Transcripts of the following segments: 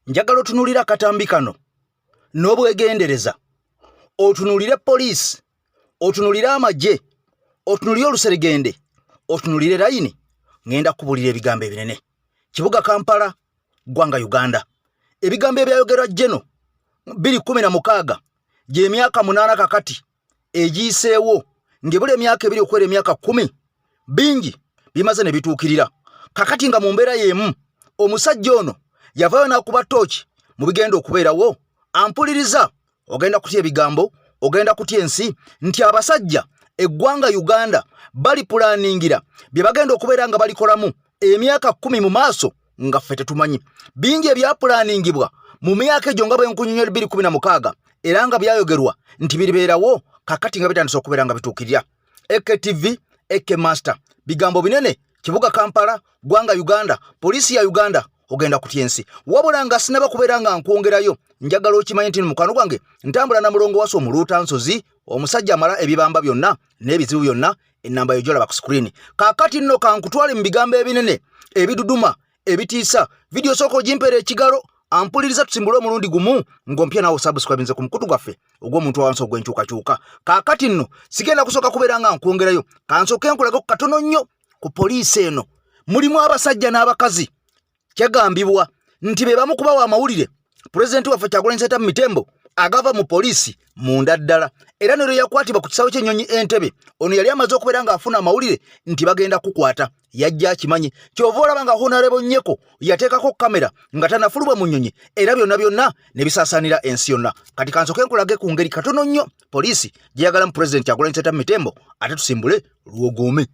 njagala otunulira akatambi kano n'obwegendereza, otunulire poliisi, otunulire amagye, otunulire oluserigende, otunulire layini. Ngenda kubulira ebigambo ebinene. Kibuga Kampala, ggwanga Uganda. Ebigambo ebyayogerwa Jeno 2016 gye emyaka 8 kakati egiyiseewo ng'ebula emyaka 2 okwera emyaka 10 bingi bimaze ne bituukirira. Kakati nga mu mbeera y'emu omusajja ono yavaayo n'akuba tooki mu bigenda okubeerawo. Ampuliriza, ogenda kutya ebigambo, ogenda kutya ensi nti abasajja eggwanga Uganda bali pulaningira bye bagenda okubeera nga balikolamu emyaka 10 mu maaso nga ffe tetumanyi. Bingi ebyaplaningibwa mu myaka egyo nga bwenkunyonyola 2016 era nga byayogerwa nti biribeerawo kakati nga bitandise okubeera nga bituukirira. EKTV, Master, bigambo binene. Kibuga Kampala, ggwanga Uganda, poliisi ya Uganda, ogenda kutya ensi. Wabula nga sinaba kubeera nga nkwongerayo, njagala okimanyi nti mukwano gwange ntambula na mulongo waso omuluuta nsozi, omusajja amala ebibamba byonna n'ebizibu byonna, ennamba yojolaba ku screen. Kakati nno kankutwale mu bigambo ebinene ebiduduma ebitiisa. Video soko jimpere ekigalo, ampuliriza tusimbule omulundi gumu ng'ompya nawo subscribe nze ku mukutu gwaffe ogw'omuntu awansi ogw'enkyukakyuka. Kakati nno sigenda kusooka kubeera nga nkwongerayo, kansooke nkulaga ku katono nnyo ku poliisi eno. Mulimu abasajja n'abakazi kyagambibwa nti be bamu kubawa amawulire pulezidenti waffe Kyagulanyi Ssentamu Mitembo agava mu poliisi munda ddala. Era ne yakwatibwa ku kisaawe ky'ennyonyi Entebbe, ono yali amaze okubeera ng'afuna amawulire nti bagenda kukwata, yajja akimanyi. Kyova olaba nga Honorable Nyeko yateekako kamera nga tanafulubwa mu nnyonyi, era byonna byonna ne bisaasaanira ensi yonna. Kati kansooke nkulage ku ngeri katono nnyo poliisi gye yagalamu pulezidenti Kyagulanyi Ssentamu Mitembo, ate tusimbule luwogoome.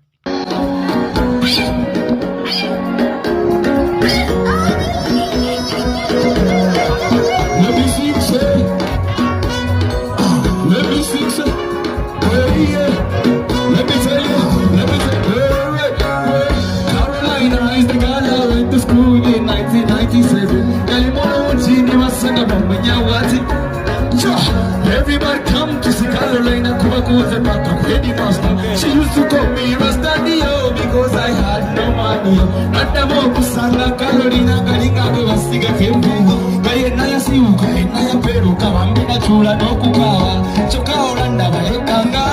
Everybody come to see Carolina Kubaku's a part of Lady Master. She used to call me Rastadio because I had no money. Natamo Kusanga Carolina Galinga Gavasiga Kembu. Gayena Yasiu, Gayena Yaperu, Kawambina Chula no Kukawa. Choka Oranda Baekanga.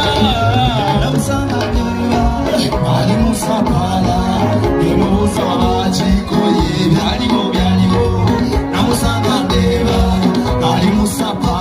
Namsana Ali Musa Pala. Nimusa Wachiko Ye. Yalimo Yalimo. Namusanga Deva. Ali Musa Pala.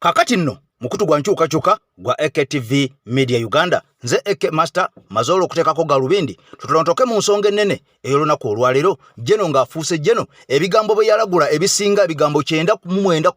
Kakati nno mukutu gwa nkyukakyuka gwa EKTV Media Uganda, nze Master mazolo okuteekako galubindi tutulontoke mu nsonga ennene ey'olunaku olwaleero. Jeno ng'afuuse Jeno, ebigambo bwe yalagula ebisinga ebigambo 9 ku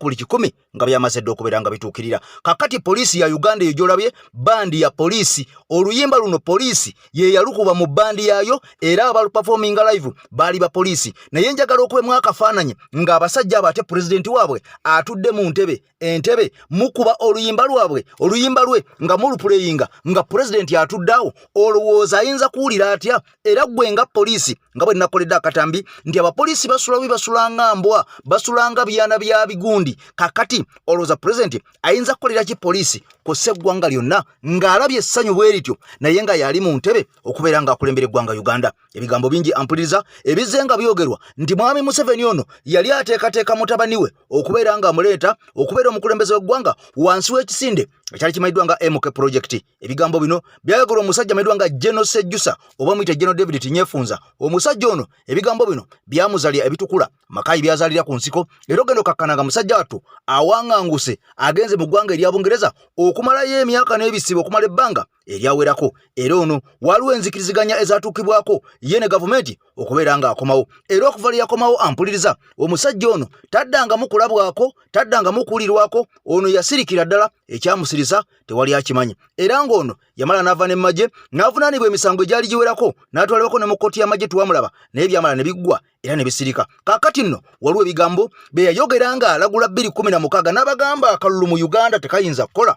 buli 10 nga byamaze dda okubeera nga bituukirira. Kakati poliisi ya Uganda eyo gy'olabye bandi ya poliisi, oluyimba luno poliisi ye yalukuba mu bandi yaayo era abaluperforminga live baali ba poliisi. Naye njagala okuwemu akafaananyi ng'abasajja abo ate pulezidenti waabwe atudde mu Entebbe mukuba oluyimba lwe nga mulupuleyinga nga pulezidenti atuddeawo. Olowooza ayinza kuwulira atya? Era gwe nga poliisi nga bwe nakoledde akatambi nti abapoliisi basula ngambwa basulanga byana bya bigundi kakati olowooza pulezidenti ayinza kukolera ki poliisi kosa eggwanga lyonna ng'alabye essanyu bwe lityo naye nga yali mu ntebe okubeera ng'akulembera eggwanga Uganda. Ebigambo bingi ampuliriza ebizze nga byogerwa nti mwami Museveni ono yali ateekateeka mutabani we okubeera ng'amuleeta okubeera omukulembeze w'eggwanga wansi w'ekisinde ekyali kimanyiddwa nga MK Project. Ebigambo bino byayogerwa omusajja amanyiddwa nga General Sejjusa oba muyita General David Tinyefunza. Omusajja ono ebigambo bino byamuzalya ebitukula makayi byazalira ku nsiko era ogenda okakkananga musajja wattu awaŋŋanguse agenze mu ggwanga erya Bungereza okumalayo emyaka n'ebisibo okumala ebbanga eryawerako era ono waliwo enzikiriziganya ezatuukibwako ye ne gavumenti okubeera ng'akomawo era okuva lyeyakomawo ampuliriza omusajja ono taddangamu kulabwako taddangamu kuwulirwako ono yasirikira ddala ekyamusirisa tewali akimanyi era ng'ono yamala n'ava ne mmagye n'avunaanibwa emisango egyali giwerako n'atwalibwako ne mu kkooti y'amagye tuwamulaba naye byamala ne biggwa era ne bisirika. Kaakati nno waliwo ebigambo bye yayogera ng'alagula 2016 n'abagamba akalulu mu Uganda tekayinza kukola.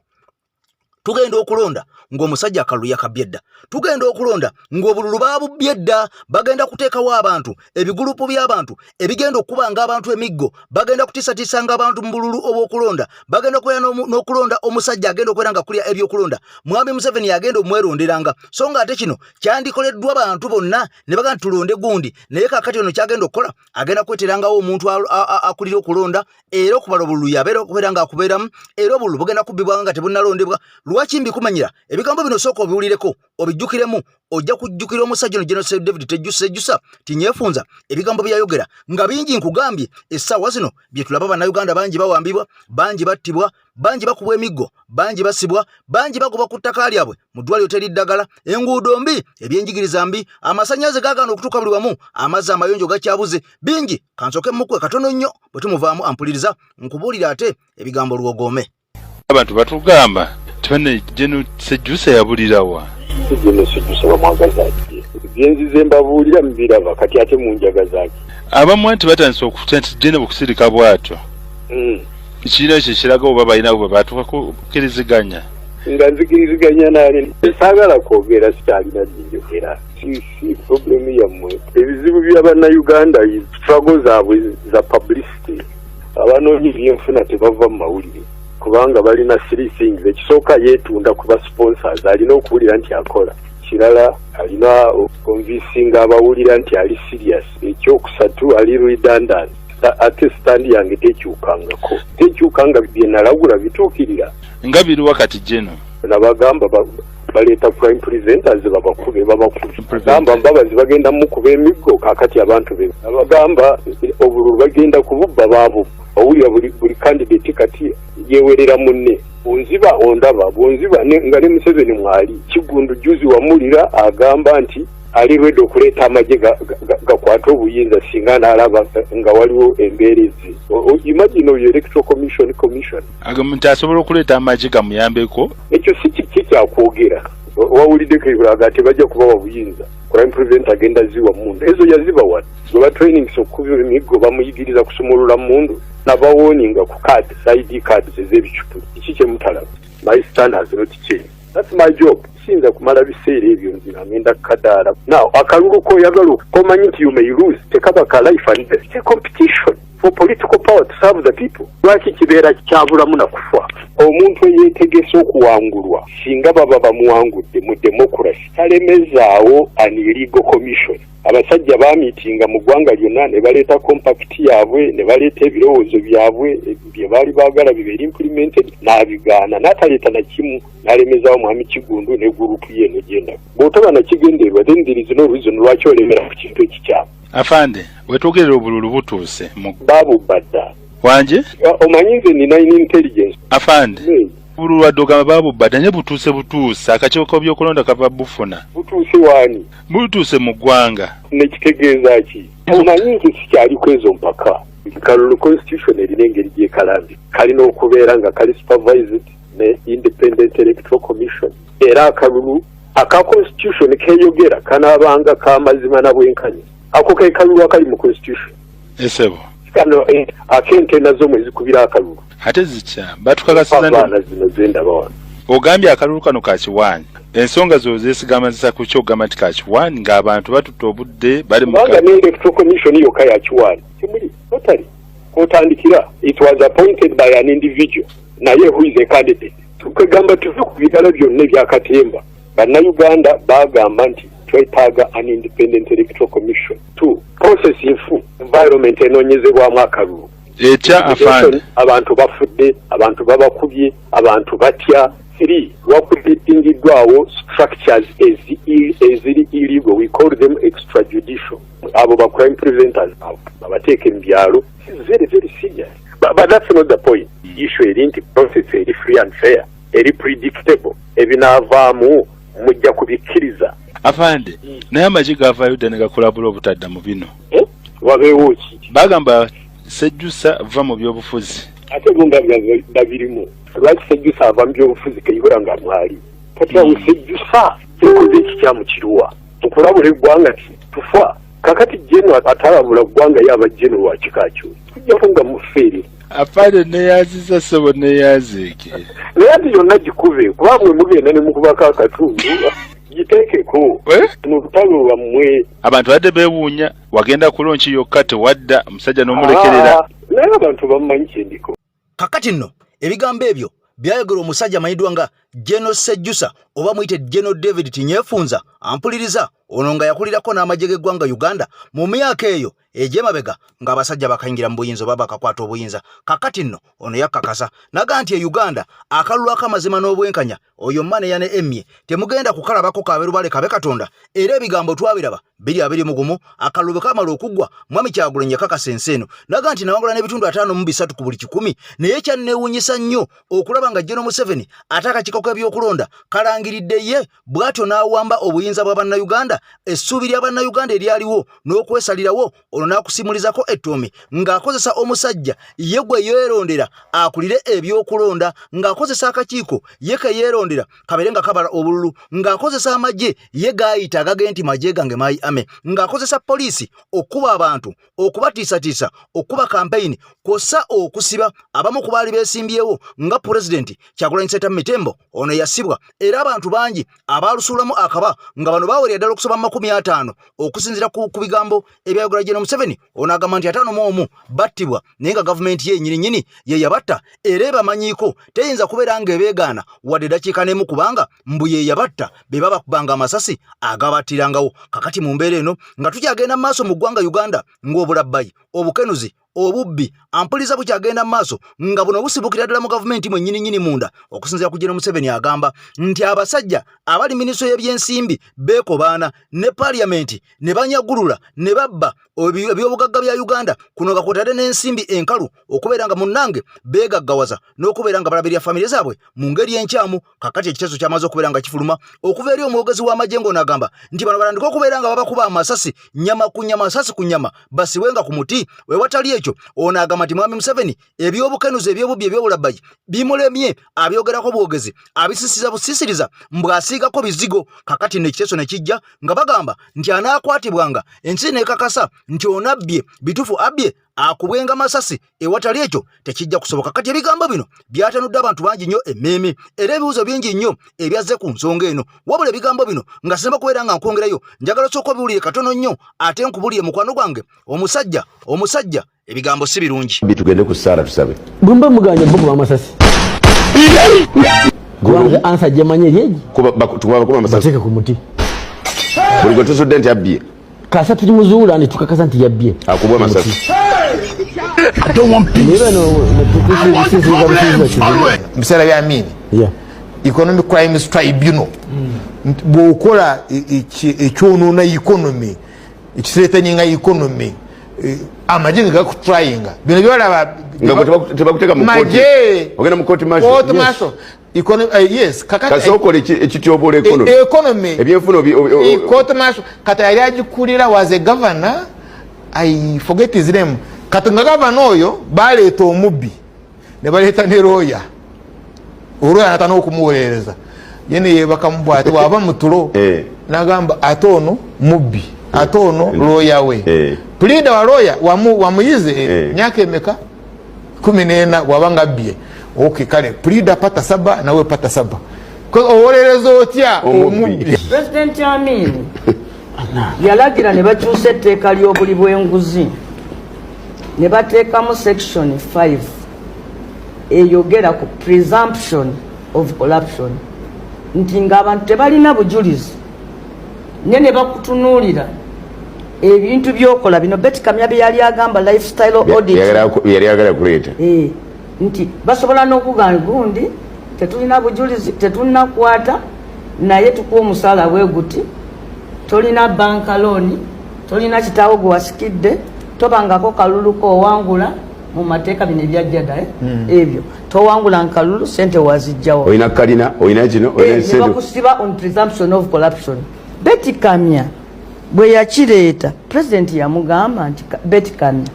Tugenda okulonda ng'omusajja akalulu yakabbye dda. Tugenda okulonda ng'obululu baabubbye dda. Bagenda kuteekawo abantu ebigulupu by'abantu ebigenda okubanga abantu emiggo. Bagenda kutiisatiisanga abantu mu bululu obw'okulonda. Bagenda okubeera n'okulonda omusajja agenda okubeera nga kulya ebyokulonda. Mwami Museveni agenda omweronderanga. So ng'ate kino kyandikoleddwa bantu bonna ne bagenda tulonde gundi. Naye kaakati ono kyagenda okukola agenda kweterangawo omuntu akulira okulonda era okubala obululu yabeera okubeera ng'akubeeramu era obululu bugenda kubbibwanga nga tebunnalondebwa. Lwaki mbikumanyira ebigambo bino sooka obiwulireko obijjukiremu ojja kujjukira omusajja ono General David Sejjusa Tinyefunza ebigambo byayogera nga bingi nkugambye essaawa zino bye tulaba bannayuganda bangi bawambibwa bangi battibwa bangi bakubwa emiggo bangi basibwa bangi bagoba ku ttaka lyabwe mu ddwaliro teri ddagala enguudo mbi ebyenjigiriza mbi amasannyalaze gaagana okutuuka buli wamu amazzi amayonjo gakyabuze bingi kansooke mukwe katono nnyo bwe tumuvaamu ampuliriza nkubuulira ate ebigambo lwogome abantu batugamba tone General Sejjusa yabulirawa General Sejjusa bamwagazaaki byenzize mbabuulira mbiraba kati ate mu njagazaaki abamu anti batandise okutya General okusirika bw'atyo kiina ekyo kiraga oba balina bwe batuuka kukkiriziganya nga nzikiriziganya naani saagala kwogera sikyalina njogera si problemu yammwe ebizibu by'abannayuganda struggle zaabwe za publicity abanoonyi byenfuna tebava mu mawulire kubanga balina 3 things ekisooka yeetunda ku ba sponsors alina okuwulira nti akola kirala alina convincing abawulira nti ali serious ekyokusatu ali redundant ate stand yange tekyukanga bye nalagula bituukirira nga biri wakati General nabagamba baleeta prime presenters babagamba mbabazi bagenda mukuba emiggo kakati abantu be nabagamba obululu bagenda kububba baabo owulira buli candidate kati yewerera munne onziba ondaba bonziba nga ne Museveni mwali kigundu juzi wamulira agamba nti ali ready okuleeta amagye gakwata obuyinza singa n'alaba nga waliwo embeerezi imagine oyo electoral commission agamuntu asobola okuleeta amagye gamuyambeko ekyo si kikyakwogera wawulidde kebulaga ati bajja kubawa buyinza crime prevent agenda ziwa mundu ezo yaziba wano goba trainings okuba emiggo bamuyigiriza kusumulula mundu nabawoninga ku ID cards ez'ebicupu kiki kyemutalaba my stand has not changed. That's my job. Sinza kumala biseera ebyo nzina ngenda kadaala. Now akalulu koyagala komanyi nti you may lose tekaba ka life and death. It's a competition for political power to serve the people. Lwaki kibeera kyabulamu na kufa omuntu yeetegese okuwangulwa singa baba bamuwangudde mu democracy talemezaawo an illegal commission. Abasajja baamitinga mu ggwanga lyonna ne baleeta compact yaabwe ne baleeta ebirowoozo byabwe bye baali baagala bibeera implemented n'abigaana n'ataleeta na kimu n'alemezaawo mwami Kigundu ne gurupu ye negenda bw'otaba nakigenderwa then there is no reason lwaki olemera ku kintu ekikyamu. Afande wetwogerera obululu butuuse babu badda wanje omanyi nze nina intelligence. Afande bululu adogama babu badda ne butuuse akakiiko by'okulonda kava bufuna butuuse waani butuuse mu ggwanga nekitegeeza ki omanyi nti sikyali kwezo mpaka kalulu constitution erina engeri gy'ekalambi kalina okubeera nga kali supervised ne independent electoral commission era akalulu aka constitution keyogera kanaabanga kamazima na bwenkanya ako ke kalulu akali mu constitution esebo kano akente nazo mwezikubira akalulu ate zikya batukakasiza zino zenda bawana ogambye akalulu kano ka kiwanyi ensonga zo zesigama ku kyogamba nti kakiwani ng'abantu batutte obudde bali mu kubanga ne electoral commission yokka ya kiwani kimuli totally kotandikira it was appointed by an individual naye who is a candidate tukagamba tuve ku bitalo byonna ebyakatemba bannayuganda bagamba nti twetaaga an independent electoral commission to process infu environment enoonyezebwamu akalulu etya afande abantu bafudde abantu babakubye abantu batya 3 wakubitingiddwawo structures eziri illegal we call them extrajudicial abo ba crime preventers babateeka mu byalo very very serious but that's not the point issue eri nti process eri free and fair eri predictable ebinaavaamu mujja kubikkiriza afande naye amagi gavaayo dda ne gakulabula obutadda mu bino wabeewo ki bagamba Sejjusa va mu byobufuzi ate bunga birimu lwaki Sejjusa ava mu byobufuzi kayibura nga mwali kati awo Sejjusa ekoze ekikyamu kiruwa tukulabula eggwanga tufa kakati jeno atalabula ggwanga yaba jeno wa kikakyo tujjako nga mufeere afande neyaziza sobo neyazeeke naye ati yonna gikube kuba mwe mugenda ne mukubako akatundu giteekeko mu lutalo lwammwe abantu badde beewuunya wagenda kulonki yokka tewadda omusajja n'omulekerera naye abantu bamumanyi kyendiko kakati nno ebigambo ebyo byayogera omusajja amanyiddwa nga General Sejjusa oba muyite General David Tinyefunza ampuliriza ono nga yakulirako n'amagye g'eggwanga Uganda mu myaka eyo egy'emabega ng'abasajja bakayingira mu buyinza oba bakakwata obuyinza kakati nno ono yakkakasa naga nti e Uganda akalulu ak'amazima n'obwenkanya oyo mmane yane emmye temugenda kukalabako kaberubale kabe Katonda era ebigambo twabiraba biri mugumu akalulu kamala okuggwa mwami Kyagulanyi yakakasa ensi eno naga nti nawangula n'ebitundu 5 ku buli 100 naye kyanneewuunyisa nnyo okulaba nga General Museveni atakakiko k'ebyokulonda kalangiridde ye bw'atyo n'awamba obuyinza bwa bannayuganda essuubi lya bannayuganda eryaliwo n'okwesalirawo ono n'akusimulizako ettoome ng'akozesa omusajja ye gwe yeerondera akulire ebyokulonda ng'akozesa akakiiko ye ke yeerondera kabere nga kabala obululu ng'akozesa amagye ye gaayita agagenti magye gange maayi ame ng'akozesa poliisi okuba abantu okubatiisatiisa okuba kampeyini kosa okusiba abamu ku baali beesimbyewo nga pulezidenti Kyagulanyi Ssentamu Mitembo ono yasibwa era abantu bangi abaalusuulamu akaba nga bano baawerera ddala okusoba 50 okusinziira ku bigambo ebyayogera General Museveni ono agamba nti 51 battibwa naye nga gavumenti ye nnyini ye yabatta era ebamanyiiko teyinza kubeera ng'ebeegaana wadde eddakiika n'emu kubanga mbu ye yabatta be baba bakubanga amasasi agabattirangawo kakati mu mbeera eno nga tukyagenda mu maaso mu ggwanga Uganda ng'obulabbayi obukenuzi obubbi ampuliza bukyagenda mu maaso nga buno busibukira ddala mu gavumenti mwe nnyini munda okusinziira ku General Museveni agamba nti abasajja abali minisitule y'ebyensimbi beekobaana ne paliamenti ne banyagulula ne babba ebyobugagga bya Uganda kuno nga kwotadde n'ensimbi enkalu okubeera nga munnange beegaggawaza n'okubeera nga balabirira famire zaabwe mu ngeri enkyamu kakati ekiteeso kyamaze okubeera nga kifuluma okuva eri omwogezi w'amagye ng'onagamba nti bano balandika okubeera nga babakuba amasasi nyama ku nyama masasi ku nyama basiwenga ku muti wewatali ekyo ono agamba nti mwami Museveni ebyobukenuzi ebyobubbi ebyobulabbayi bimulemye abyogerako bwogezi abisisiriza mbw'asiigako bizigo kakati n'ekiteeso ne kijja nga bagamba nti anaakwatibwanga ensi n'ekakasa nti onabbye bitufu abbye akubwenga masasi ewatali ekyo tekijja kusoboka kati ebigambo bino byatanudde abantu bangi nnyo emmeeme era ebibuuzo bingi nnyo ebyazze ku nsonga eno wabula ebigambo bino nga sinaba kubeera nga nkwongerayo njagala sooka obiwulire katono nnyo ate nkubulire mukwano gwange omusajja ebigambo si birungi bitugende ku Sara tusabe bumba muganya mbuga amasasi kubanga ansajja manye lyeji kuba amasasi bateke ku muti buli gwe tusudde nti abbye kasa tuli muzuula nti tukakasa nti yabbye akubwa amasasi biseera bya Amin Economic Crimes Tribunal bw'okola ekyonoona economy ekiseetanyinga economy amagye gakutrayinga bino byolaba tebakuteeka mu kooti ogenda mu kooti martial yes kasokola ekityobola economy ebyenfuna court martial kata yali agikulira was a governor I forget his name katunga governor oyo baleeta omubbi ne baleeta ne lawyer olwoya natana okumuweereza yene yebakamubwa ati waba mutulo nagamba ate ono mubbi ate ono lawyer we pleader wa lawyer wamuyize myaka emeka 14 wabanga abbye okay kale pleader pata 7 nawe pata 7 owolereza otya omubbi President Amin yalagira ne bakyusa etteeka ly'obuli bw'enguzi ne bateekamu section 5 eyogera ku presumption of corruption nti ng'abantu tebalina bujulizi ne bakutunuulira ebintu by'okola bino Betty Kamya bye yali agamba lifestyle audit yali agala kuleeta nti basobola n'okugamba gundi tetulina bujulizi tetunakwata naye tukuwa omusaala bweguti tolina banka loan tolina kitaawo gwe wasikidde tobangako kalulu kowangula mu mateeka bino ebyajjada ebyo towangula nkalulu sente wazijjawo oyina kalina oyina kino oyina sente bakusiba on presumption of corruption. Betty Kamya bwe yakireeta president yamugamba nti Betty Kamya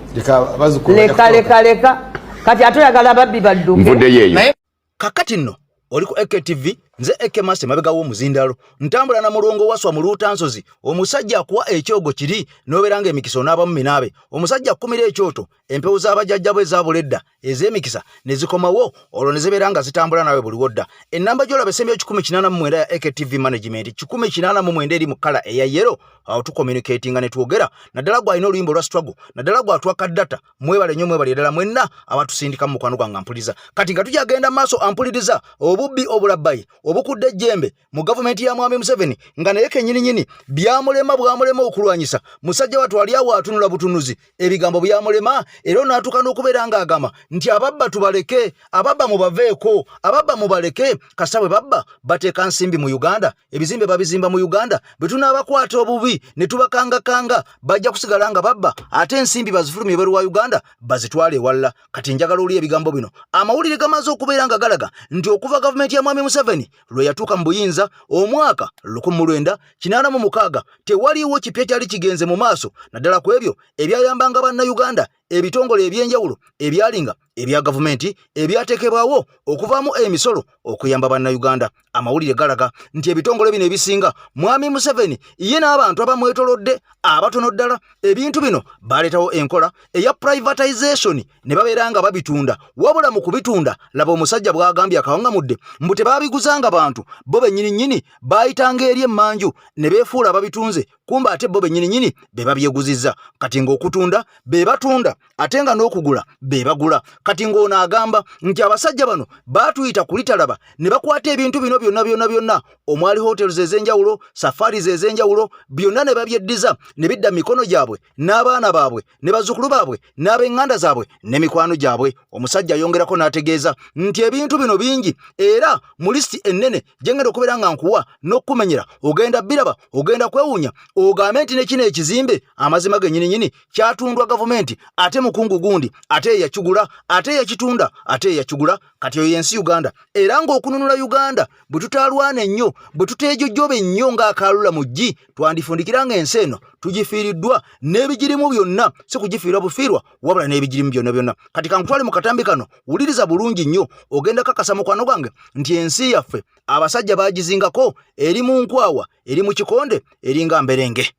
leka kati atoyagala babbi badduke mvudde yeeyo kakati nno oli ku AKTV nze ekemase mabega w'omuzindalo ntambula na mulongo waswa mu Luutansozi omusajja akuwa ekyogo kiri noberanga emikisa n'abamu minabe omusajja akumira ekyoto empewo z'abajjajja bwe zabuledda ez'emikisa ne zikomawo olwo ne ziberanga zitambula nawe buli wodda ennamba gy'olaba esembe 189 ya AKTV management 189 eri mu kala eya yellow awo tucommunicatinga ne twogera naddala gwalina oluyimba olwa struggle naddala gwatwaka data mwebale nnyo mwebale ddala mwenna abatusindika mu mukwano gwange ampuliza kati nga tujagenda maaso ampuliriza obubbi obulabbayi obukudde jembe mu government ya Mwami Museveni nga naye kennyini byamulema bwamulema okulwanyisa musajja watu ali awo atunula butunuzi ebigambo byamulema era n'atuka n'okubeera nga agamba nti ababba tubaleke ababba mubaveeko ababba mubaleke kasabwe babba bateeka nsimbi mu Uganda ebizimbe babizimba mu Uganda betunaabakwata obubi ne tubakanga bajja kusigala nga babba ate ensimbi bazifulumye ebweru wa Uganda bazitwale ewalala kati njagala oli ebigambo bino amawulire gamaze okubeera nga galaga nti okuva government ya Mwami Museveni lwe yatuuka mu buyinza omwaka 1986 tewaliwo kipya kyali kigenze mu maaso naddala ku ebyo ebyayambanga bannayuganda ebitongole ebyenjawulo ebyalinga ebya gavumenti ebyateekebwawo okuvaamu emisolo okuyamba bannayuganda amawulire galaga nti ebitongole bino ebisinga Mwami Museveni ye n'abantu abamwetolodde abatono ddala ebintu bino baleetawo enkola eya privatization ne babeera nga babitunda wabula mu kubitunda laba omusajja bw'agambye akawangamudde mbu tebaabiguzanga bantu bo bennyini baayitanga eri emmanju ne beefuula babitunze kumba ate bo bennyini be babyeguzizza kati ng'okutunda be batunda ate nga n'okugula be bagula kati ng'ono agamba nti abasajja bano baatuyita kulitalaba ne bakwata ebintu bino byonna omwali hotels ez'enjawulo safaris ez'enjawulo byonna ne babyeddiza ne bidda mikono gyabwe n'abaana baabwe ne bazzukulu baabwe n'ab'eŋŋanda zaabwe ne mikwano gyabwe omusajja ayongerako n'ategeeza nti ebintu bino bingi era mu lisiti ennene gye ngenda okubeera nga nkuwa n'okumenyera ogenda biraba ogenda kwewuunya ogambe nti ne kino ekizimbe amazima gennyini kyatundwa gavumenti ate mukungu gundi ate yakigula ate yakitunda ate yakigula kati eyo yensi Uganda era ng'okununula Uganda bwe tutaalwana ennyo bwe tuteejojjoba ennyo ng'akaalula mu ggi twandifundikiranga ensi eno tugifiiriddwa n'ebigirimu byonna si kugifiirwa bufiirwa wabula n'ebigirimu byonna kati kankutwale mu katambi kano wuliriza bulungi nnyo ogenda kakasa mukwano gwange nti ensi yaffe abasajja baagizingako eri mu nkwawa eri mu kikonde eri nga mberenge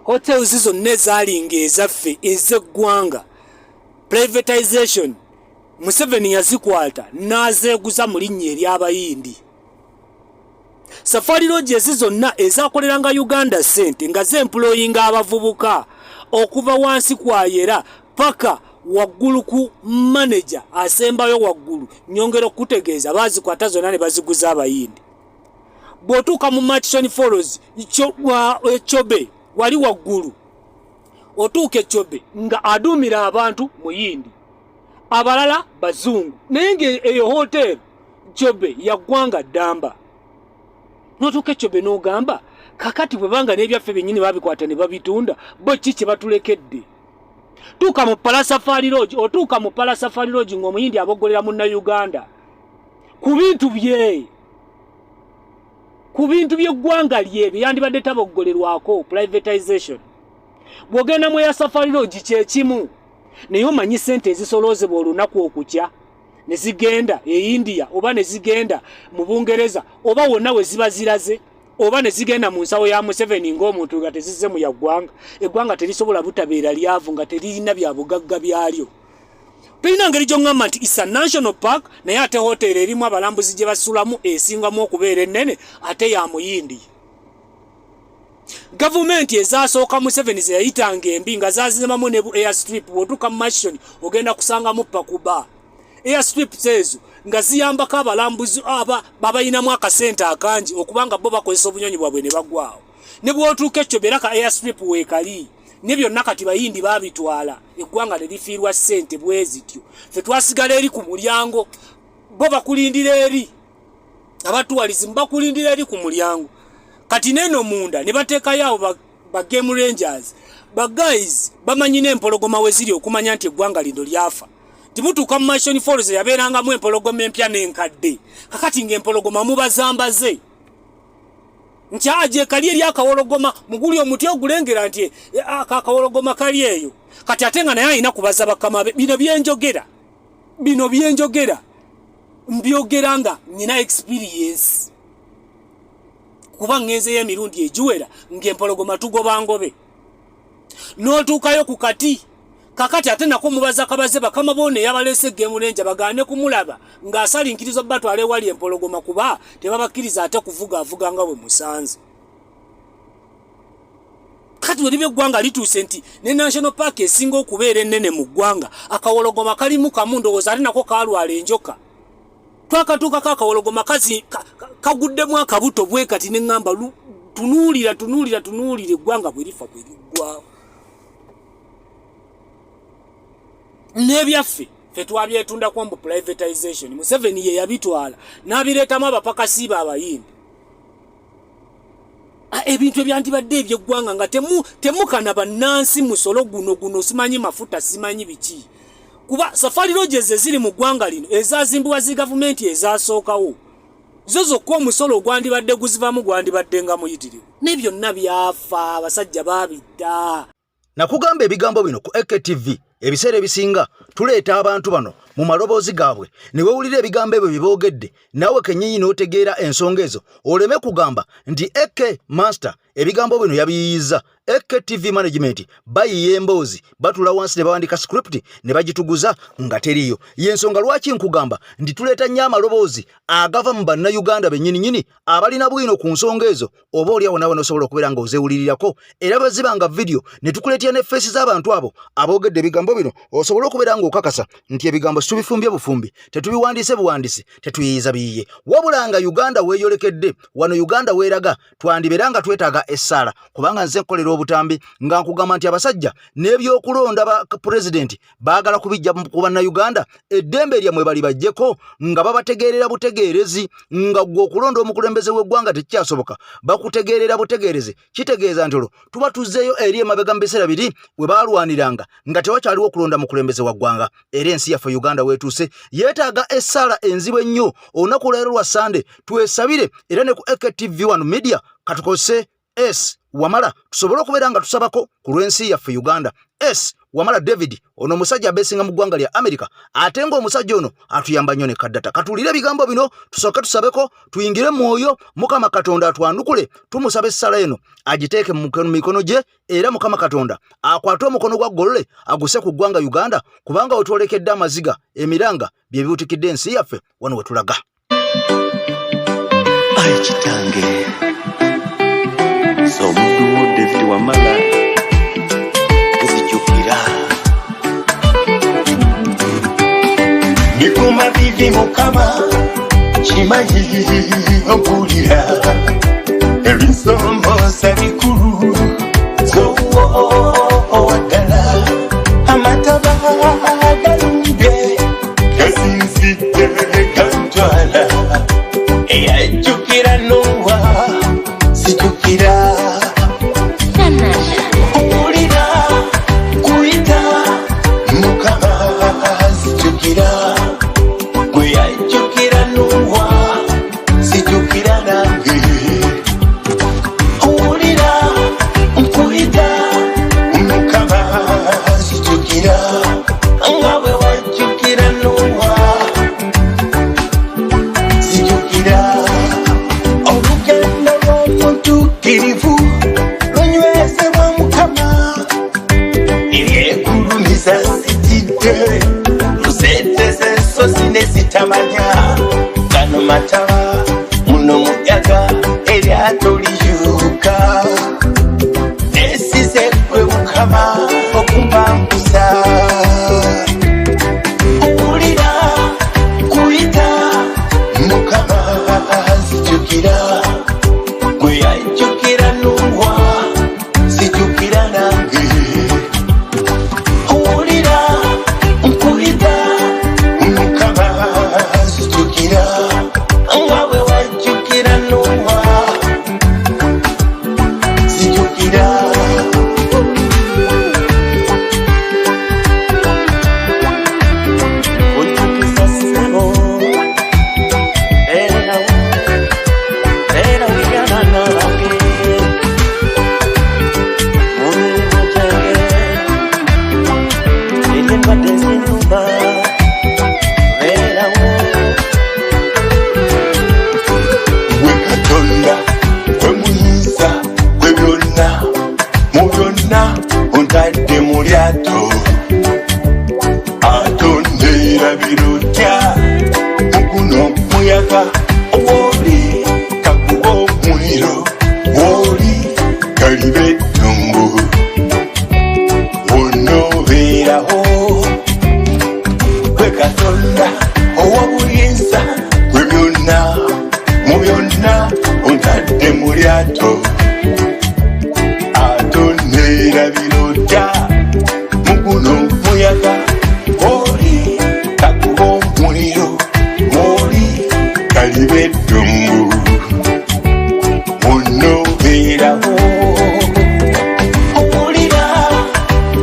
hotels zonna ezaalinga ezaffe ez'eggwanga privatization Museveni yazikwata n'azeeguza mu linnya ery'abayindi Safari Lodge zonna ezakoleranga Uganda sente nga zeemployinga abavubuka okuva wansi kwayera paka waggulu ku manager asembayo waggulu nyongero kutegeeza bazikwata zonna ne baziguza abayindi bw'otuuka mu Matishoni Falls Chobe wali waggulu otuuka Chobe nga aduumira abantu muyindi abalala bazungu naye ng'eyo hotel Chobe yaggwanga ddamba notuuka Chobe n'ogamba kakati bwe banga n'ebyaffe byennyini babikwata ne babitunda bo ki kye batulekedde tuuka mu Palasafari Lodge otuuka mu Palasafari Lodge ng'omuyindi aboggolera munnayuganda ku bintu by'eggwanga lye byandibadde taboggolerwako privatization bw'ogenda mu ya Safari Lodge kye kimu naye omanyi ssente ezisoloozebwa olunaku okutya ne zigenda e India oba ne zigenda mu Bungereza oba wonna we ziba ziraze oba ne zigenda mu nsawo ya Museveni ng'omuntu nga tezizze mu yaggwanga eggwanga terisobola butabeera lyavu nga teririna bya bugagga byalyo Tulina ngeri gy'oŋŋamba nti isa national park naye ate hoteri erimu abalambuzi gye basulamu esingamu okubeera ennene ate ya muyindi. Gavumenti ezasooka mu 7 ze yayitanga embi nga zazimamu ne bu airstrip bw'otuuka mu Mashoni ogenda kusangamu pakuba. Airstrip ezo nga ziyambako abalambuzi babayinamu akasente akangi okubanga bo bakozesa obunyonyi bwabwe ne bagwawo. Ne bw'otuuka ekyo beera ka airstrip weekali ne byonna kati bayindi baabitwala eggwanga ne lifiirwa ssente bwezityo. Ffe twasigala eri ku mulyango bo bakulindira eri abatuwalizimu bakulindira eri ku mulyango. Kati neno munda ne bateekayo abo ba game rangers ba guys bamanyi n'empologoma we ziri okumanya nti eggwanga lino lyafa. Timutuuka mu Mashoni Falls yabeerangamu empologoma empya n'enkadde kakati ng'empologoma mubazambaze nkyaje kali eri akawologoma muguli omuti ogulengera nti akawologoma kali eyo kati ate nga naye alina kubaza bakama be bino byenjogera mbyogera nga nina experience kuba ngenzeyo emirundi egiwera ng'empologoma tugoba ngobe n'otuukayo ku kati kakati ate nako mubaza kabaze bakama bone yabalese game ranger bagane kumulaba ng'asalinkirizo batwale wali empologoma kuba tebabakkiriza ate kuvuga nga bwe musanze. Kati walibe eggwanga lituuse nti ne national park esinga okubeera ennene mu ggwanga akawologoma kalimu kamu ndowooza ate nako kalwala enjoka. Twakatuukako akawologoma kaguddemu akabuto bwe kati ne ŋŋamba tunuulira eggwanga bwe lifa bwe liggwawo. Nebyaffe ffe twabyetunda kwa mbu privatization mu 7 ye yabitwala n'abireetamu abapakasi b'abayindi. Ebintu ebyandibadde eby'eggwanga nga temukana bannansi musolo guno simanyi mafuta simanyi biki kuba safari lodges eziri mu ggwanga lino ezazimbibwa zi gavumenti ezasookawo zo zokka omusolo ogwandibadde guzivamu gwandibadde nga muyitirivu n'ebyo byonna byafa abasajja baabidda. Nakugamba ebigambo bino ku AKTV ebiseera ebisinga tuleeta abantu bano mu maloboozi gaabwe ne wewulira ebigambo ebyo bye boogedde naawe kennyini n'otegeera ensonga ezo oleme kugamba nti AK Master ebigambo bino yabiyiyiza. AKTV management bayiye emboozi batula wansi ne bawandika script ne bagituguza nga teriyo. Yensonga lwaki nkugamba nti tuleeta nnyo amaloboozi agava mu bannayuganda bennyininyini abalina bwino ku nsonga ezo oba oliawo nawe nosobola okubeera nga ozeewulirirako era bwe zibanga video ne tukuleetya ne feesi z'abantu abo aboogedde ebigambo bino osobola okubeera nga okakasa nti ebigambo situbifumbye bufumbi tetubiwandiise buwandiisi tetuyiyiza biyiye wabula nga Uganda weeyolekedde wano Uganda weeraga twandibeera nga twetaaga essaala kubanga nze nkolera obutambi nga nkugamba nti abasajja n'ebyokulonda ba president baagala kubijja ku bannayuganda eddembe lyamwe bali bajjeko nga babategeerera butegeerezi nga gwe okulonda omukulembeze w'eggwanga tekikyasoboka bakutegeerera butegeerezi kitegeeza nti olwo tuba tuzzeeyo eri emabega mu biseera biri we baalwaniranga nga tewakyaliwo okulonda mukulembeze wa ggwanga era ensi yaffe Uganda weetuuse yeetaaga essaala enzibu ennyo olunaku leero lwa Sande twesabire era ne ku AKTV 1 media katukozese Wamala tusobole okubeera nga tusabako ku lw'ensi yaffe Uganda. Wamala David ono omusajja abeesinga mu ggwanga lya America ate ng'omusajja ono atuyamba nnyo ne kaddata. Katuwulire ebigambo bino tusooke tusabeko tuyingire mwoyo Mukama Katonda atwanukule tumusaba essala eno agiteeke mu mikono gye era Mukama Katonda akwate omukono gwa golole aguse ku ggwanga Uganda kubanga otwolekedde amaziga emiranga bye bibutikidde ensi yaffe wano we tulaga. Ai kitange so omuntu David Wamala nzijukira nikuma bivi Mukama kimanyi okulira ebisomo sabikulu so wadala amataba agalumbe kasinzidde kantwala eyajjukira Nowa sijukira okulira kuyita Mukama sijukira gwe yajjukira Nowa sijukira nange owulira nkuyita Mukama ensozi nezitamanya gano mataba muno muyaga eryato liyuka esize gwe mukama okumpambuza owulira kuyita mukama zijukira gwe yajjukira Nuwa zijukira nange owulira nkuyita mukama zijukira nga bwe wajjukira Nuwa zijukira ontukiza ssebo era wigana nange mulimu gyange eryembadde zinyumba beerawo gwe Katonda gwe muyinza gwe byonna mu byonna ontadde mu lyato atondera birutya muguno muyaga owoli kakuba omuliro woli kaliba eddungu wonna obeerawo gwe Katonda ow'obuyinza gwe byonna mu byonna ontadde mu lyato atondera birutya muguno muyaga woli kakuba omuliro woli kaliba eddungu wonna obeerawo owulira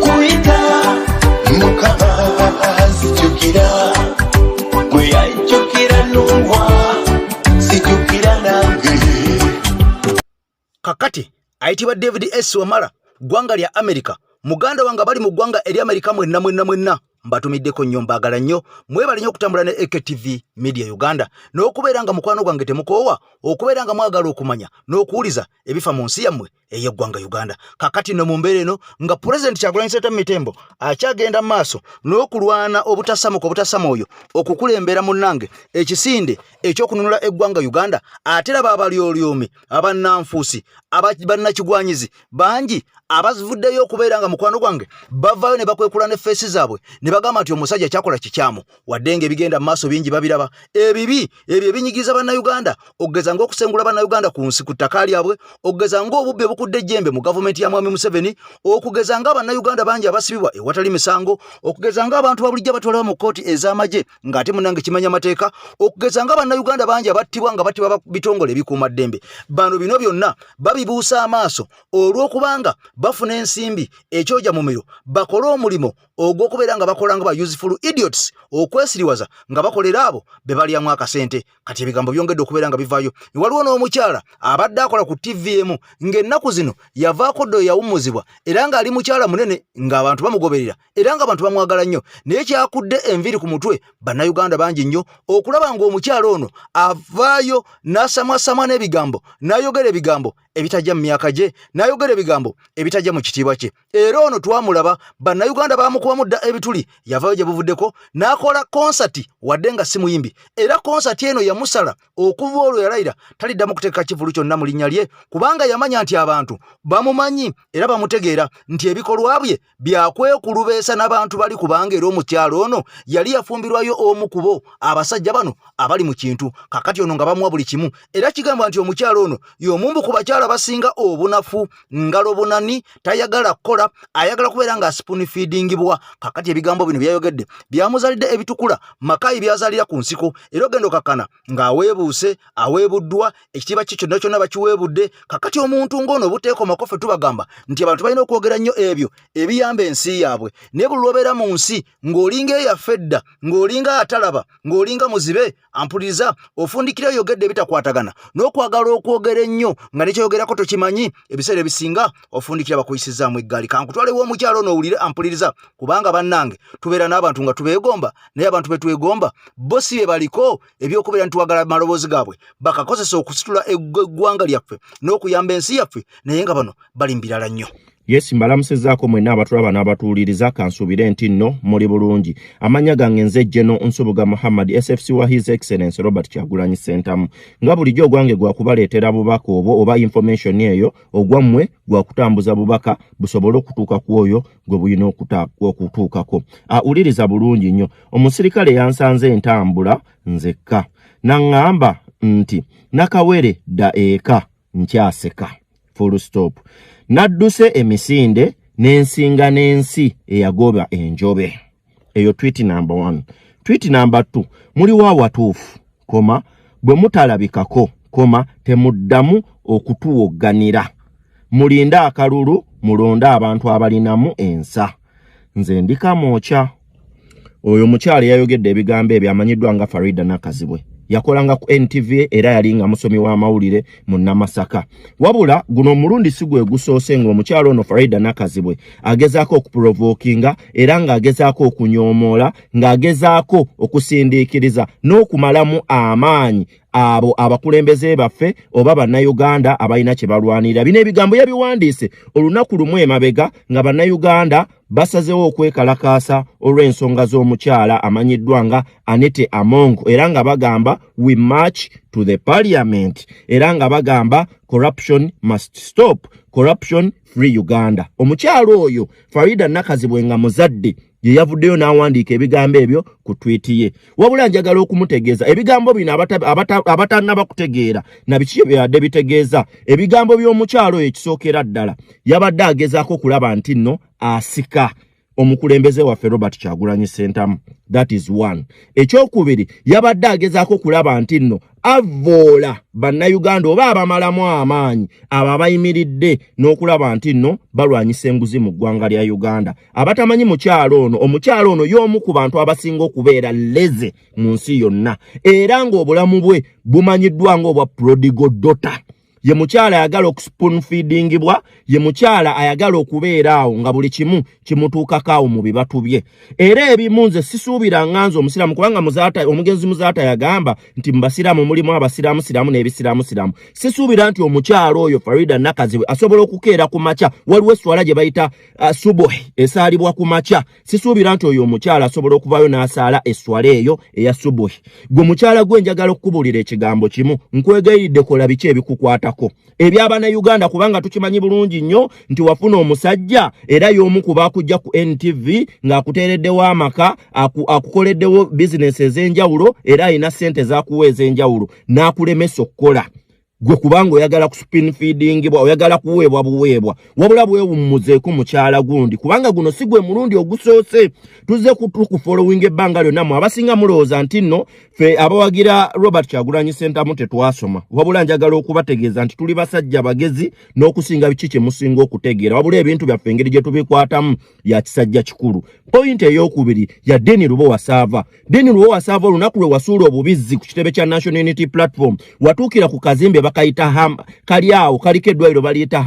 kuyita mukama zijukira gwe yajjukira Nuwa zijukira nange kakati ayitibwa David S. Wamala gwanga lya America muganda wange bali mu gwanga eri America mwenna mbatumiddeko nnyo mbagala nnyo mwebale nnyo okutambula ne AKTV Media Uganda n'okubeera nga mukwano gwange temukoowa okubeera nga mwagala okumanya n'okuwuliza ebifa mu nsi yammwe ey'eggwanga Uganda kakati no mu mbeera eno nga President Kyagulanyi Ssentamu Tembo akyagenda maaso n'okulwana obutasama oyo okukulembera munnange ekisinde ekyokununula eggwanga Uganda ate laba abalyolyomi abannanfuusi abannakigwanyizi bangi abazivuddeyo okubeera nga mukwano gwange bavaayo ne bakwekula ne feesi zaabwe ne bagamba nti omusajja kyakola kikyamu wadde ng'ebigenda mu maaso bingi babiraba ebibi ebyo ebinyigiza bannayuganda okugeza ng'okusengula bannayuganda ku nsi ku ttaka lyabwe okugeza ng'obubbi obukudde ejjembe mu gavumenti ya Mwami Museveni okugeza ng'abannayuganda bangi abasibibwa ewatali misango okugeza ng'abantu babulijjo batwalibwa mu kkooti ez'amagye ng'ate munnange kimanya amateeka okugeza ng'abannayuganda bangi abattibwa nga battibwa bitongole ebikuuma ddembe bano bino byonna babibuusa amaaso olw'okubanga bafuna ensimbi ekyoja mu miro bakole omulimu ogw'okubeera nga bakola nga ba useful idiots okwesiriwaza nga bakolera abo be balyamu akasente kati ebigambo byongedde okubeera nga bivaayo waliwo n'omukyala abadde akola ku TVM ng'ennaku zino yavaako ddo yawummuzibwa era ng'ali mukyala munene ng'abantu bamugoberera era ng'abantu bamwagala nnyo naye kyakudde enviiri ku mutwe bannayuganda bangi nnyo okulaba ng'omukyala ono avaayo n'asamwasamwa n'ebigambo n'ayogera ebigambo ebitajja mu myaka gye n'ayogera ebigambo ebitajja mu kitiibwa kye era ono twamulaba bannayuganda bamukubamu dda ebituli yavaayo gye buvuddeko n'akola konsati wadde nga si muyimbi era konsati eno yamusala okuva olwo yalayira taliddamu kuteeka kivulu kyonna mu linnya lye kubanga yamanya nti abantu bamumanyi era bamutegeera nti ebikolwa bye byakwekulubeesa n'abantu bali kubanga era omukyalo ono yali yafumbirwayo omu ku bo abasajja bano abali mu kintu kakati ono nga bamuwa buli kimu era kigamba nti omukyalo ono y'omumbu ku bakyala basinga obunafu ngalo bunani tayagala kukola ayagala kubeera nga spoon feedingibwa kakati ebigambo bino byayogedde byamuzalidde ebitukula makayi byazalira ku nsiko era ogenda okakkana ng'aweebuuse aweebuddwa ekitiibwa kye kyonna kyonna bakiweebudde kakati omuntu ng'ono obuteekoma ffe tubagamba nti abantu balina okwogera nnyo ebyo ebiyamba ensi yaabwe naye buli lwobeera mu nsi ng'olinga eyaffe edda ng'olinga atalaba ng'olinga muzibe ampuliriza ofundikira oyogedde ebitakwatagana n'okwagala okwogera ennyo nga nekyoyogerako tokimanyi ebiseera ebisinga ofundikira bakuyisizaamu eggaali kankutwalewo omukyalo ono owulire ampuliriza kubanga bannange tubeera n'abantu nga tubeegomba naye abantu betwegomba bo si be baliko ebyokubeera ntitwagala maloboozi gaabwe bakakozesa okusitula eggwanga lyaffe n'okuyamba ensi yaffe naye nga bano bali mbirala nnyo Yes, mbalamusezaako mwenna abatulaba n'abatuuliriza kansuubire nti nno muli bulungi. Amanya gange nze General Nsubuga Muhammad SFC wa His Excellence Robert Kyagulanyi Ssentamu. Nga bulijjo ogwange gwa kubaleetera bubaka obwo oba information eyo ogwammwe gwa kutambuza bubaka busobole okutuuka ku oyo gwe bulina okutuukako. Awuliriza bulungi nnyo. Omusirikale yansanze entambula nzekka. Naŋŋamba nti nakawere dda eka nkyaseka. Full stop. Nadduse emisinde n'ensinga n'ensi eyagoba enjobe. Eyo tweet number 1. Tweet number 2. Muli wa watuufu, koma, bwe mutalabikako, koma, temuddamu okutuwogganira. Mulinda akalulu, mulonda abantu abalinamu ensa. Nze ndika mocha. Oyo mukyala yayogedde ebigambo ebyo amanyiddwa nga Farida Nakazibwe. Yakolanga ku NTV era yalinga musomi wa mawulire mu Namasaka. Wabula guno omulundi si gwe gusoose ng'omukyala ono Farida Nakazibwe agezaako okuprovokinga era ng'agezaako okunyomoola ng'agezaako okusindiikiriza n'okumalamu amaanyi abo abakulembeze baffe oba bannayuganda abalina kye balwanirira. Bino ebigambo yabiwandiise olunaku lumu emabega nga bannayuganda basazeewo okwekalakaasa olw'ensonga z'omukyala amanyiddwa nga Anette Among era nga bagamba we march to the parliament era nga bagamba corruption must stop, corruption free Uganda. Omukyala oyo Farida Nakazibwe nga muzadde ye yavuddeyo n'awandiika ebigambo ebyo ku tweet ye. Wabula njagala okumutegeeza ebigambo bino abatannaba kutegeera na biki byabadde bitegeeza. Ebigambo by'omukyalo ekisookera ddala yabadde agezaako kulaba nti nno asika omukulembeze waffe Robert Kyagulanyi Ssentamu. That is one. Ekyokubiri yabadde agezaako kulaba nti nno avoola bannayuganda oba abamalamu amaanyi abo abayimiridde n'okulaba nti nno balwanyisa enguzi mu ggwanga lya Uganda. Abatamanyi mukyalo ono, omukyalo ono y'omu ku bantu abasinga okubeera leze mu nsi yonna era ng'obulamu bwe bumanyiddwa ng'obwa prodigal daughter. Ye mukyala ayagala okuspoon feedingibwa, ye mukyala ayagala okubeera awo nga buli kimu kimutuukako awo mu bibatu bye. Era ebimu nze sisuubira nganza omusiraamu kubanga omugenzi Muzaata yagamba nti mbasiraamu mulimu abasiraamu n'ebisiraamu. Sisuubira nti omukyala oyo Farida Nakazibwe asobola okukeera ku makya. Waliwo esswala gye bayita subuhi esaalibwa ku makya. Sisuubira nti oyo omukyala asobola okuvaayo n'asaala esswala eyo eya subuhi. Gwe mukyala gwe njagala okukubuulira ekigambo kimu, nkwegayiridde kola biki ebikukwata eby'abana Uganda kubanga tukimanyi bulungi nnyo nti wafuna omusajja era y'omu ku baakujja ku NTV ng'akuteereddewo amaka akukoleddewo bizinesi ez'enjawulo era alina ssente z'akuweeza enjawulo n'akulemesa okukola. Gwe kubanga oyagala ku spin feedingibwa oyagala kuweebwa buweebwa wabula bwewummuzeeko mukyala gundi kubanga guno si gwe mulundi ogusoose. Tuzze ku following ebbanga lyonna mu abasinga mulowooza nti nno ffe abawagira Robert Kyagulanyi Ssentamu tetwasoma. Wabula njagala okubategeeza nti tuli basajja bagezi n'okusinga biki kye musinga okutegeera. Wabula ebintu byaffe engeri gye tubikwatamu ya kisajja kikulu. Point ey'okubiri ya Deni Lubowa Sava. Deni Lubowa Sava olunaku lwe wasuula obubizzi ku kitebe kya National Unity Platform watuukira ku kazimbe bakayita kali awo kaliko eddwaliro baliyita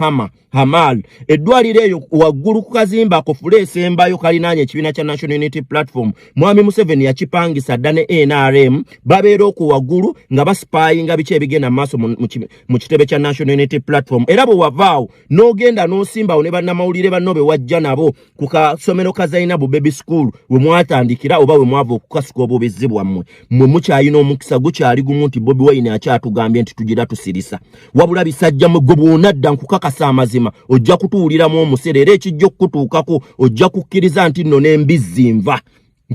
Hamal. Eddwaliro eyo waggulu ku kazimba ako fule esembayo kalinaanye ekibiina kya National Unity Platform. Mwami Museveni yakipangisa dda ne NRM babeera oku waggulu nga basipayinga biki ebigenda maaso mu kitebe kya National Unity Platform. Era bwe wavaawo n'ogenda n'osimbawo ne bannamawulire banno be wajja nabo ku kasomero ka Zainabu Baby School we mwatandikira oba we mwava okukasuka obubizzi bwammwe. Mmwe mukyalina omukisa gukyali gumu nti Bobi Wine akyatugambye nti tugira tusirisa. Wabula bisajja mwe gwe bw'onadda nkukakasa amazima ojja kutuwuliramu omusere era ekijja okutuukako ojja kukkiriza nti nno n'embizzi nva.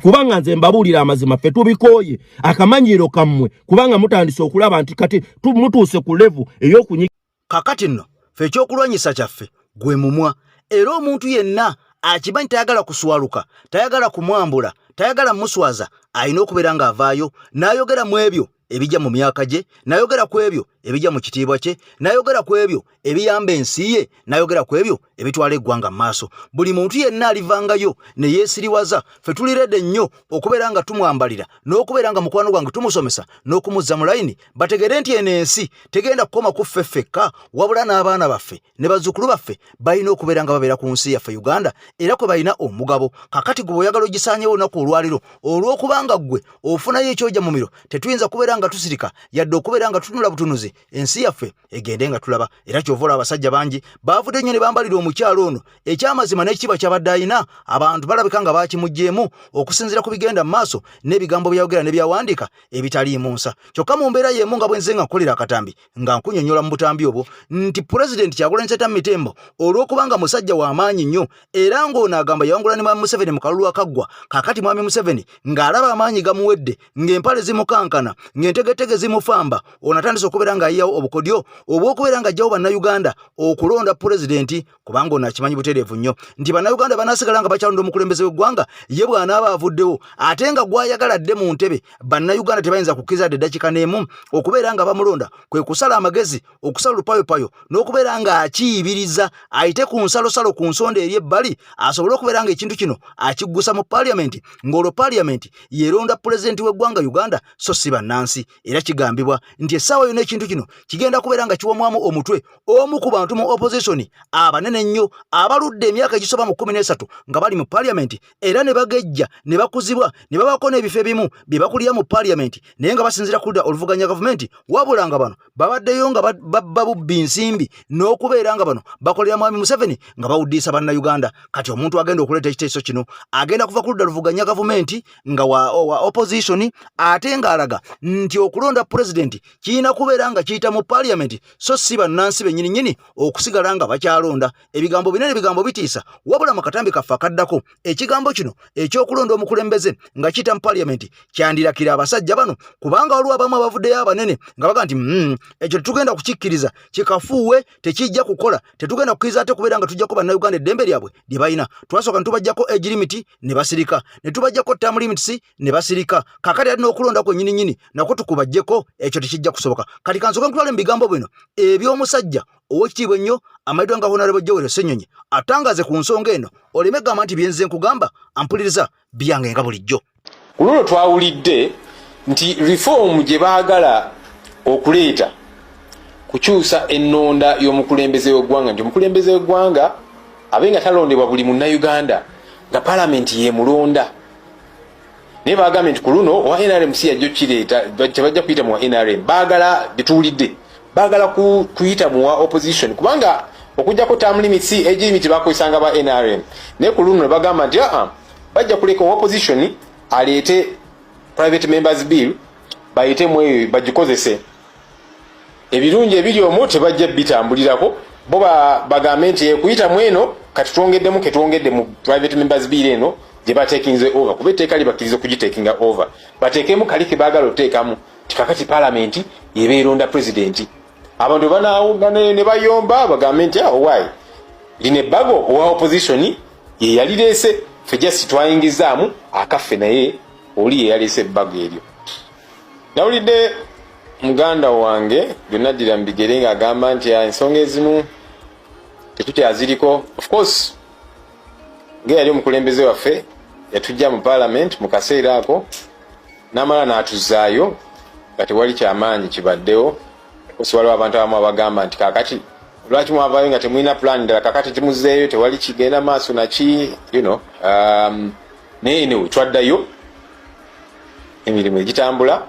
Kubanga nze mbabuulira amazima ffe tubikooye akamanyiiro kammwe kubanga mutandise okulaba nti kati mutuuse ku levu ey'okunyiga. Kakati nno ffe ekyokulwanyisa kyaffe gwe mumwa era omuntu yenna akimanyi tayagala kuswaluka, tayagala kumwambula, tayagala muswaza alina okubeera ng'avaayo n'ayogera mu ebyo ebijja mu myaka gye, n'ayogera ku ebyo ebijja mu kitiibwa kye, n'ayogera ku ebyo ebiyamba ensi ye, n'ayogera ku ebyo ebitwala eggwanga mu maaso. Buli muntu yenna alivangayo ne yeesiriwaza. Ffe tuliredde nnyo okubeera nga tumwambalira n'okubeera nga mukwano gwange tumusomesa n'okumuzza mu layini bategere nti eno ensi tegenda kukoma ku ffe ffekka wabula n'abaana baffe ne bazzukulu baffe balina okubeera nga babeera ku nsi yaffe Uganda era kwe balina omugabo. Kakati gwe oyagala ogisaanyewo olunaku olwaliro olw'okubanga ggwe ofunayo ekyojja mu miro tetuyinza kubeera nga tusirika yadde okubeera nga tutunula butunuzi tulabye ensi yaffe egende nga tulaba era kyovola abasajja bangi bavudde nnyo ne bambalira omukyalo ono ekyamazima n'ekiba kyabadde ayina abantu balabika nga bakimuggyeemu okusinziira ku bigenda mu maaso n'ebigambo byayogera ne byawandiika ebitaliimu nsa kyokka mu mbeera y'emu nga bwenze nga nkolera akatambi nga nkunyonnyola mu butambi obwo nti pulezidenti Kyagulanyi Ssentamu Mitembo olw'okubanga musajja w'amaanyi nnyo era ng'ono agamba yawangula ne mwami Museveni mu kalulu akaggwa kaakati mwami Museveni ng'alaba amaanyi gamuwedde ng'empale zimukankana ng'entegetege zimufamba ono atandise okubeera ng'ayiyawo obukodyo obw'okubeera ng'ajjawo bannayuganda okulonda pulezidenti kubanga ono akimanyi butereevu nnyo nti bannayuganda banaasigala nga bakyalonda omukulembeze w'eggwanga ye bw'anaaba avuddewo ate nga gw'ayagala adde mu ntebe bannayuganda tebayinza kukkiriza adde eddakiika n'emu okubeera nga bamulonda kwe kusala amagezi okusala lupayopayo n'okubeera ng'akiyibiriza ayite ku nsalosalo ku nsonda eri ebbali asobole okubeera ng'ekintu kino akiggusa mu paaliyamenti ng'olwo paaliyamenti yeeronda pulezidenti w'eggwanga Uganda so si bannansi era kigambibwa nti essaawa yonna ekintu kino kigenda kubeera nga kiwamwamu omutwe omu ku bantu mu opposition abanene ennyo abaludde emyaka egisoba mu 13 nga bali mu paaliyamenti era ne bagejja ne bakuzibwa ne babaako n'ebifo ebimu bye bakulira mu paaliyamenti naye nga basinzira kudda oluvuganya gavumenti wabula nga bano babaddeyo nga babubbi nsimbi n'okubeera nga bano bakolera mwami Museveni nga bawuddiisa bannayuganda kati omuntu agenda okuleeta ekiteeso kino agenda kuva kudda oluvuganya gavumenti nga wa opposition ate ng'alaga nti okulonda pulezidenti kirina kubeera nga kiyita mu paaliyamenti so si bannansi bennyini okusigala nga bakyalonda ebigambo binene bigambo bitiisa wabula mu katambi kaffe akaddako ekigambo kino ekyokulonda omukulembeze nga kiyita mu paaliyamenti kyandirakira abasajja bano kubanga waliwo abamu abavuddeyo abanene nga baga nti ekyo tetugenda kukikkiriza kikafuuwe tekijja kukola tetugenda kukkiriza ate kubeera nga tujjako bannayuganda eddembe lyabwe lye balina twasooka ne tubajjako age limiti ne basirika ne tubajjako term limits ne basirika kakati ate n'okulonda kwennyini nakwo tukubajjeko ekyo tekijja kusoboka kati kansooka ntwale mu bigambo bino eby'omusajja ow'ekitiibwa ennyo amayiddwa nga Honorable Joel Ssenyonyi atangaze ku nsonga eno oleme gamba nti byenze nkugamba ampuliriza byange nga bulijjo ku luno twawulidde nti reform gye baagala okuleeta kukyusa ennonda y'omukulembeze w'eggwanga nti omukulembeze w'eggwanga abe nga talondebwa buli munnayuganda nga paalamenti yeemulonda naye baagambye nti ku luno owa NRM si yajja okireeta tebajja kuyita mu wa NRM baagala bituwulidde baagala kuyita mu wa opposition kubanga okujjako term limits age limit bakozesanga ba NRM naye ku luno ne bagamba nti bajja kuleka owa opposition aleete private members bill bayitemu eyo bagikozese ebirungi ebiri omwo tebajja bitambulirako bo bagambe nti ekuyitamu eno kati twongeddemu ketwongedde mu private members bill eno gye batekinze over kuba etteeka libakkiriza okugitekinga over bateekemu kali ke baagala oteekamu tikakati paalamenti yebeeronda pulezidenti abantu ne bayomba bagambe nti owaayi lino ebbago owa opposition ye yalireese ffe jasi twayingizaamu akaffe naye oli ye yaleese ebbago eryo nawulidde muganda wange byonna ddira mu bigere ng'agamba nti ensonga ezimu tetukyaziriko of course ng'eyali omukulembeze waffe yatujja mu parliament mu kaseera ako n'amala n'atuzaayo nga tewali kyamaanyi kibaddewo osi waliwo abantu abamu abagamba nti kakati lwaki mwavaayo nga temulina plan ddala kakati timuzzeeyo tewali kigenda maaso naki naye newe twaddayo emirimu egitambula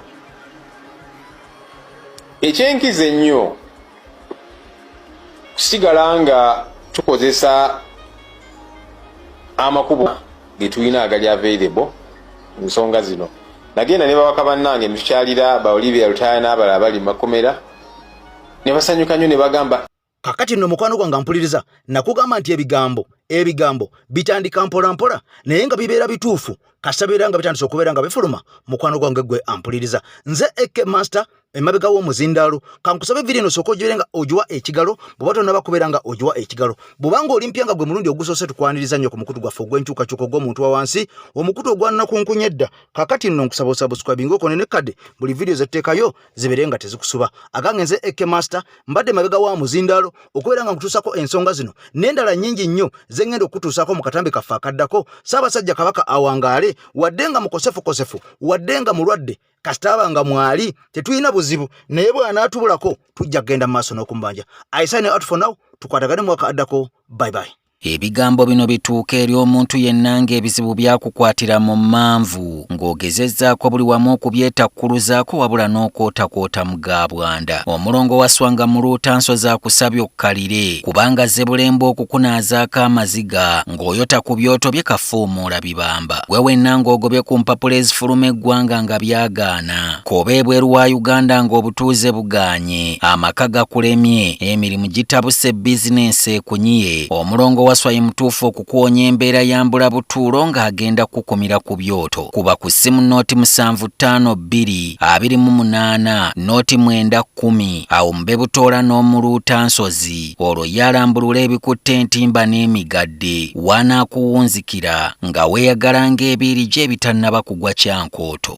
ekyenkiza ennyo kusigala nga tukozesa amakubo getulina agali available mu nsonga zino nagenda ne babaka bannange ne tukyalira ba Olivia Lutaya n'abalala bali mu makomera ne basanyuka nnyo ne bagamba kakati nno mukwano gwange mpuliriza nakugamba nti ebigambo bitandika mpolampola naye nga bibeera bituufu kasabeera nga bitandise okubeera nga bifuluma mukwano gwange gwe ampuliriza nze Eke Master emabega w'omuzindaalo kankusabe video eno sooka ogibeere nga ogiwa ekigalo bw'oba tonnaba kubeera nga ogiwa ekigalo bw'obanga olimpya nga gwe mulundi ogusoose tukwaniriza nnyo ku mukutu gwaffe ogw'enkyukakyuka ogw'omuntu wa wansi omukutu ogwannakunkunya edda kakati nno nkusaba osubscribe ng'okone ne kadde buli video zetteekayo zibeere nga tezikusuba agange nze Eke Master mbadde emabega wa muzindaalo okubeera nga nkutuusako ensonga zino n'endala nnyingi nnyo ze ngenda okutuusaako mu katambi kaffe akaddako Ssaabasajja Kabaka awangaale wadde nga mukosefukosefu wadde nga mulwadde kasitaba nga mwali tetulina buzibu naye bw'anaatubulako tujja kgenda mu maaso n'okumbanja I sign out for now tukwatagane mu waka addako bye bye Ebigambo bino bituuka eri omuntu yenna ng'ebizibu byakukwatira mu manvu ng'ogezezzaako buli wamu okubyetakkuluzaako wabula n'okootakoota mu gaabwanda. Omulongo wa Swanga mu Luutansozi akusabye okkalire kubanga Zzebulembe okukunaazaako amaziga ng'oyota ku byoto bye kafuumuula bibamba. Gwe wenna ng'ogobye ku mpapula ezifuluma eggwanga nga byagaana. Koba ebweru wa Uganda ng'obutuuze bugaanye. Amaka gakulemye, emirimu gitabuse, bizinensi ekunyiye. Omulongo wa Swai mutuufu okukuwonya embeera ya mbulabutuulo ng'agenda kukumira ku byoto. Kuba ku ssimu nooti 7552 28 nooti 910 awo mube butoola n'omu Luutansozi. Olwo yalambulula ebikutte entimba n'emigadde wanaakuwunzikira nga weeyagala ng'ebiiri gye ebitannaba kugwa Kyankooto.